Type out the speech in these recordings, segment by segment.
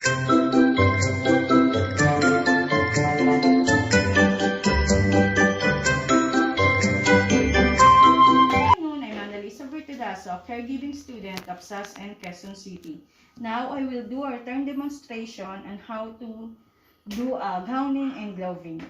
I'm Annalisa Bertudaso, caregiving student of SAS and Quezon City. Now I will do our turn demonstration on how to do gowning and gloving.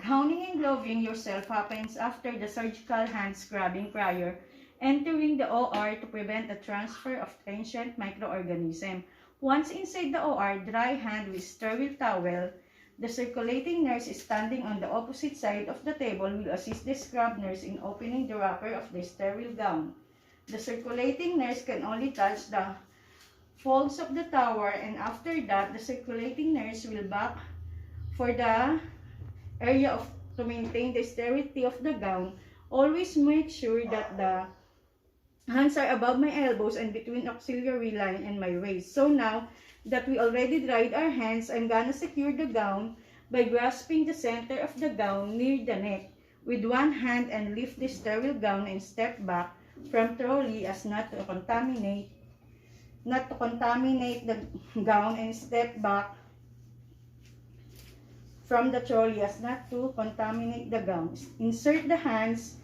Gowning and gloving yourself happens after the surgical hand scrubbing prior entering the OR to prevent the transfer of ancient microorganism. Once inside the OR, dry hand with sterile towel. The circulating nurse is standing on the opposite side of the table will assist the scrub nurse in opening the wrapper of the sterile gown. The circulating nurse can only touch the folds of the towel, and after that, the circulating nurse will back for the area to maintain the sterility of the gown. Always make sure that the hands are above my elbows and between auxiliary line and my waist. So now that we already dried our hands, I'm gonna secure the gown by grasping the center of the gown near the neck with one hand and lift the sterile gown and step back from trolley as not to contaminate the gown, and step back from the trolley as not to contaminate the gown. Insert the hands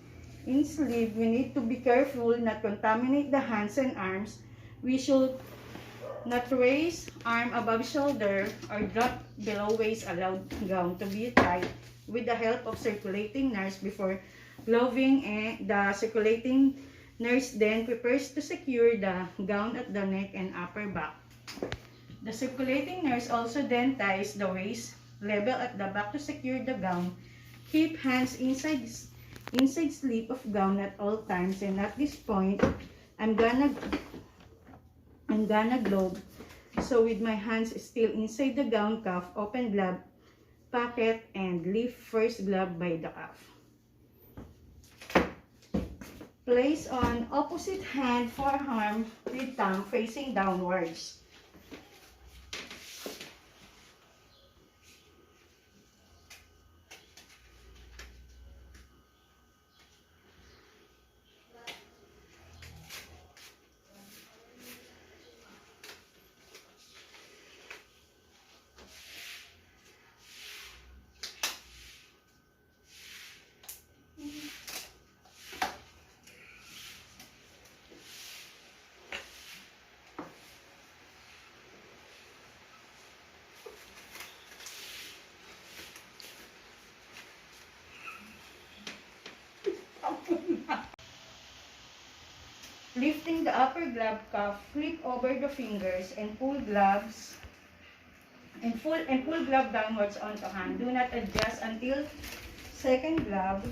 in sleeve. We need to be careful not contaminate the hands and arms. We should not raise arm above shoulder or drop below waist. Allow gown to be tied with the help of circulating nurse before gloving, and the circulating nurse then prepares to secure the gown at the neck and upper back. The circulating nurse also then ties the waist level at the back to secure the gown. Keep hands inside sleeve of gown at all times, and at this point I'm gonna glove. So with my hands still inside the gown cuff, open glove pocket and lift first glove by the cuff. Place on opposite hand forearm with thumb facing downwards. Lifting the upper glove cuff, flip over the fingers and pull gloves pull glove downwards onto hand. Do not adjust until second glove.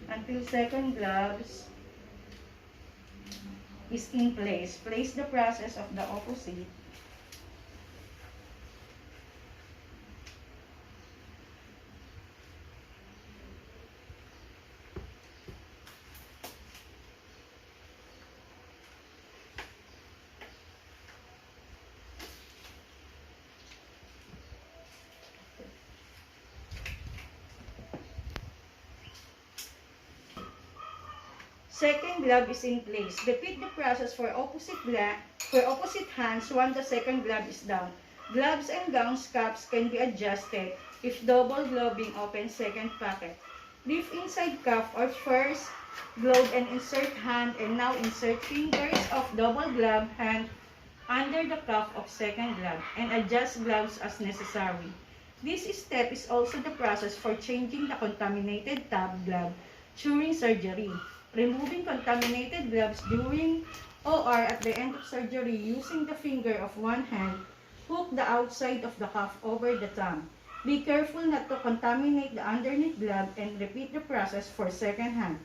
Until second gloves is in place. Place the process of the opposite. Second glove is in place. Repeat the process for opposite hands once the second glove is down. Gloves and gowns cuffs can be adjusted if double gloving opens second pocket. Lift inside cuff or first glove and insert hand, and now insert fingers of double glove hand under the cuff of second glove and adjust gloves as necessary. This step is also the process for changing the contaminated top glove during surgery. Removing contaminated gloves during OR at the end of surgery using the finger of one hand. Hook the outside of the cuff over the thumb. Be careful not to contaminate the underneath glove, and repeat the process for second hand.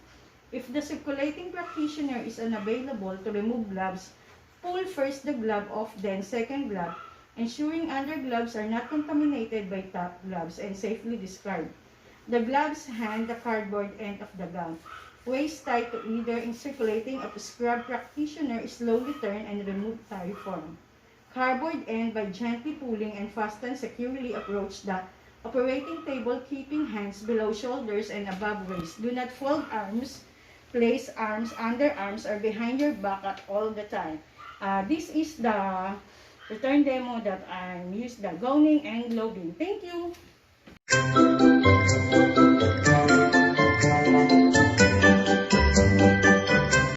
If the circulating practitioner is unavailable to remove gloves, pull first the glove off, then second glove, ensuring under gloves are not contaminated by top gloves, and safely discard. The gloves hand the cardboard end of the gown. Waist tight to either in circulating of the scrub practitioner, slowly turn and remove tie form. cardboard end by gently pulling and fasten securely. Approach the operating table, keeping hands below shoulders and above waist. Do not fold arms. Place arms, underarms, or behind your back at all the time. This is the return demo that I used the gowning and globing. Thank you.